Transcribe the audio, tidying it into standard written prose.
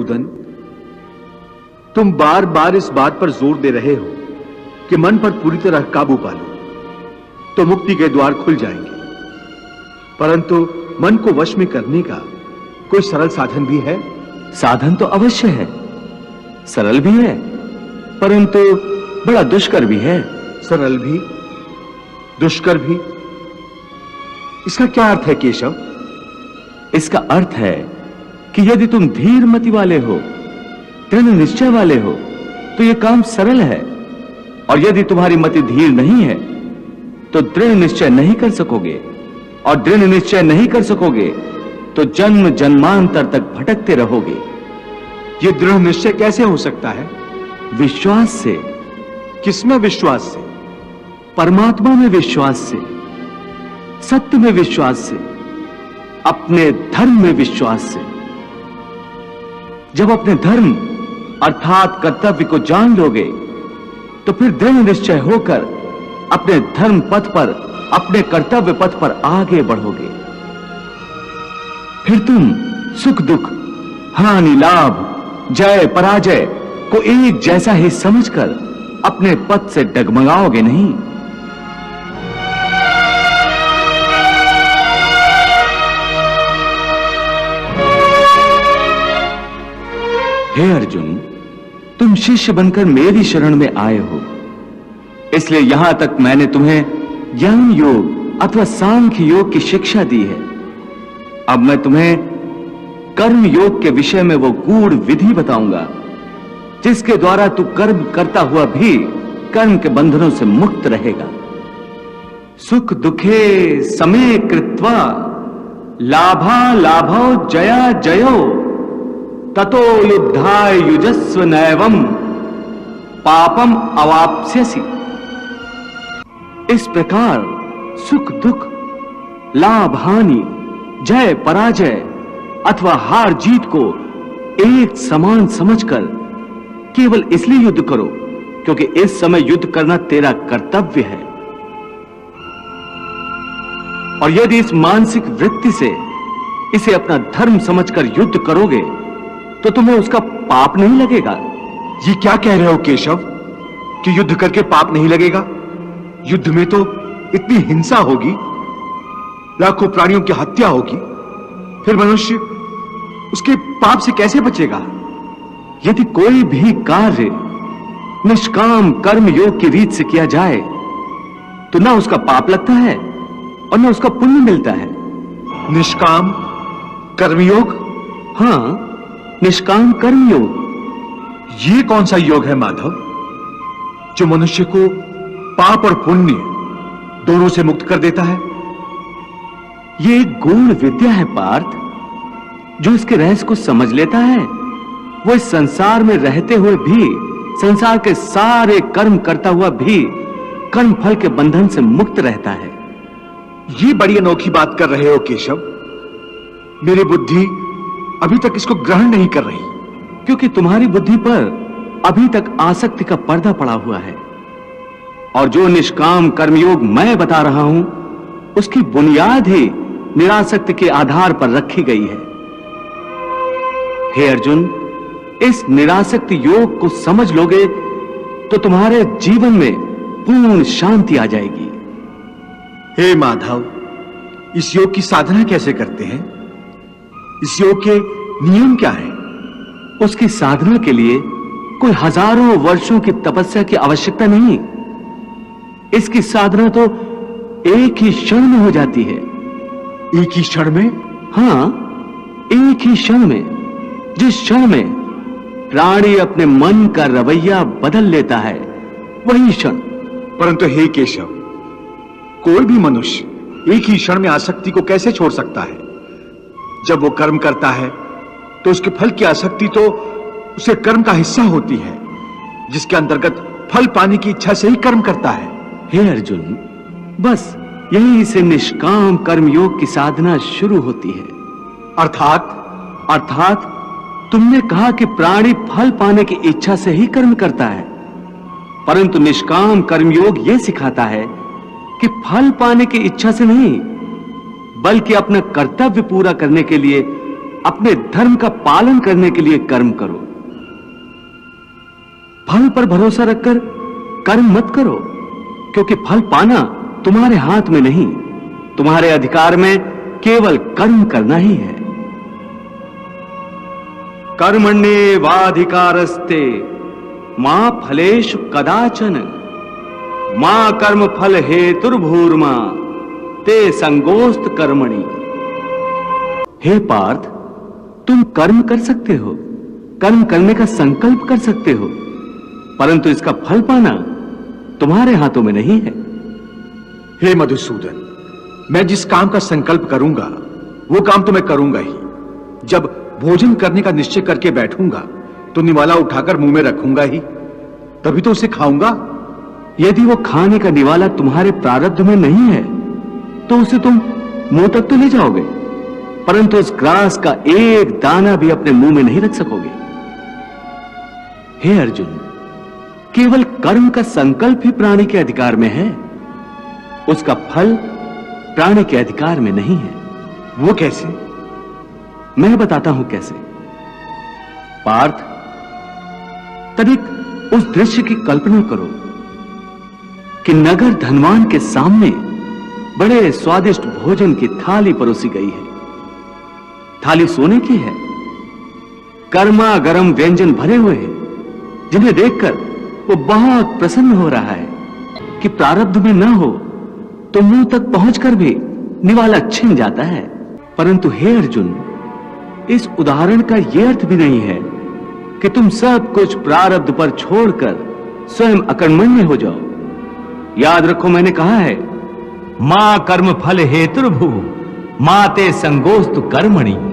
मधुसूदन, तुम बार बार इस बात पर जोर दे रहे हो कि मन पर पूरी तरह काबू पा लो तो मुक्ति के द्वार खुल जाएंगे, परंतु मन को वश में करने का कोई सरल साधन भी है? साधन तो अवश्य है, सरल भी है, परंतु बड़ा दुष्कर भी है। सरल भी, दुष्कर भी, इसका क्या अर्थ है केशव? इसका अर्थ है कि यदि तुम धीर मति वाले हो, दृढ़ निश्चय वाले हो, तो यह काम सरल है, और यदि तुम्हारी मति धीर नहीं है तो दृढ़ निश्चय नहीं कर सकोगे, और दृढ़ निश्चय नहीं कर सकोगे तो जन्म जन्मांतर तक भटकते रहोगे। यह दृढ़ निश्चय कैसे हो सकता है? विश्वास से। किसमें विश्वास से? परमात्मा में विश्वास से, सत्य में विश्वास से, अपने धर्म में विश्वास से। जब अपने धर्म अर्थात कर्तव्य को जान लोगे तो फिर दृढ़ निश्चय होकर अपने धर्म पथ पर, अपने कर्तव्य पथ पर आगे बढ़ोगे। फिर तुम सुख दुख, हानि लाभ, जय पराजय को एक जैसा ही समझकर अपने पथ से डगमगाओगे नहीं। हे अर्जुन, तुम शिष्य बनकर मेरी शरण में आए हो, इसलिए यहां तक मैंने तुम्हें ज्ञान योग अथवा सांख्य योग की शिक्षा दी है। अब मैं तुम्हें कर्म योग के विषय में वो गूढ़ विधि बताऊंगा जिसके द्वारा तू कर्म करता हुआ भी कर्म के बंधनों से मुक्त रहेगा। सुख दुखे समे कृत्वा लाभा लाभो जया जयो ततो युद्धाय युजस्व नैवम पापम अवाप्स्यसि। इस प्रकार सुख दुख, लाभ हानि, जय पराजय अथवा हार जीत को एक समान समझकर केवल इसलिए युद्ध करो क्योंकि इस समय युद्ध करना तेरा कर्तव्य है। और यदि इस मानसिक वृत्ति से इसे अपना धर्म समझकर युद्ध करोगे तो तुम्हें उसका पाप नहीं लगेगा। ये क्या कह रहे हो केशव कि युद्ध करके पाप नहीं लगेगा? युद्ध में तो इतनी हिंसा होगी, लाखों प्राणियों की हत्या होगी, फिर मनुष्य उसके पाप से कैसे बचेगा? यदि कोई भी कार्य निष्काम कर्म योग की रीत से किया जाए तो ना उसका पाप लगता है और ना उसका पुण्य मिलता है। निष्काम कर्मयोग? हां, निष्काम कर्म योग। ये कौन सा योग है माधव जो मनुष्य को पाप और पुण्य दोनों से मुक्त कर देता है? ये एक गूढ़ विद्या है पार्थ। जो इसके रहस्य को समझ लेता है वो इस संसार में रहते हुए भी, संसार के सारे कर्म करता हुआ भी कर्म फल के बंधन से मुक्त रहता है। ये बड़ी अनोखी बात कर रहे हो केशव। मेरी बुद्धि अभी तक इसको ग्रहण नहीं कर रही। क्योंकि तुम्हारी बुद्धि पर अभी तक आसक्ति का पर्दा पड़ा हुआ है, और जो निष्काम कर्मयोग मैं बता रहा हूं उसकी बुनियाद ही निरासक्ति के आधार पर रखी गई है। हे अर्जुन, इस निरासक्ति योग को समझ लोगे तो तुम्हारे जीवन में पूर्ण शांति आ जाएगी। हे माधव, इस योग की साधना कैसे करते हैं? इस योग के नियम क्या हैं? उसकी साधना के लिए कोई हजारों वर्षों की तपस्या की आवश्यकता नहीं। इसकी साधना तो एक ही क्षण में हो जाती है। एक ही क्षण में? हां, एक ही क्षण में। जिस क्षण में प्राणी अपने मन का रवैया बदल लेता है वही क्षण। परंतु हे केशव, कोई भी मनुष्य एक ही क्षण में आसक्ति को कैसे छोड़ सकता है? जब वो कर्म करता है तो उसके फल की आसक्ति तो उसे कर्म का हिस्सा होती है, जिसके अंतर्गत फल पाने की इच्छा से ही कर्म करता है। हे अर्जुन, बस यहीं से निष्काम कर्मयोग की साधना शुरू होती है। अर्थात तुमने कहा कि प्राणी फल पाने की इच्छा से ही कर्म करता है, परंतु निष्काम कर्मयोग यह सिखाता है कि फल पाने की इच्छा से नहीं, बल्कि अपना कर्तव्य पूरा करने के लिए अपने धर्म का पालन करने के लिए कर्म करो। फल पर भरोसा रखकर कर्म मत करो, क्योंकि फल पाना तुम्हारे हाथ में नहीं, तुम्हारे अधिकार में केवल कर्म करना ही है। कर्मण्येवाधिकारस्ते मां फलेषु कदाचन मां कर्म फल हेतुर्भूर्मा ते संगोस्त कर्मणि। हे पार्थ, तुम कर्म कर सकते हो, कर्म करने का संकल्प कर सकते हो, परंतु इसका फल पाना तुम्हारे हाथों में नहीं है। हे मधुसूदन, मैं जिस काम का संकल्प करूंगा वो काम तो मैं करूंगा ही। जब भोजन करने का निश्चय करके बैठूंगा तो निवाला उठाकर मुंह में रखूंगा ही, तभी तो उसे खाऊंगा। यदि वो खाने का निवाला तुम्हारे प्रारब्ध में नहीं है तो उसे तुम मुंह तक तो ले जाओगे, परंतु उस ग्रास का एक दाना भी अपने मुंह में नहीं रख सकोगे। हे अर्जुन, केवल कर्म का संकल्प ही प्राणी के अधिकार में है, उसका फल प्राणी के अधिकार में नहीं है। वो कैसे? मैं बताता हूं कैसे। पार्थ, तनिक उस दृश्य की कल्पना करो कि नगर धनवान के सामने बड़े स्वादिष्ट भोजन की थाली परोसी गई है। थाली सोने की है, गर्मा गर्म व्यंजन भरे हुए हैं, जिन्हें देखकर वो बहुत प्रसन्न हो रहा है कि प्रारब्ध में न हो तो मुंह तक पहुंचकर भी निवाला छिन जाता है। परंतु हे अर्जुन, इस उदाहरण का यह अर्थ भी नहीं है कि तुम सब कुछ प्रारब्ध पर छोड़कर स्वयं अकर्मण्य हो जाओ। याद रखो, मैंने कहा है मां कर्म फल हेतुर्भु माते संगोस्तु कर्मणि।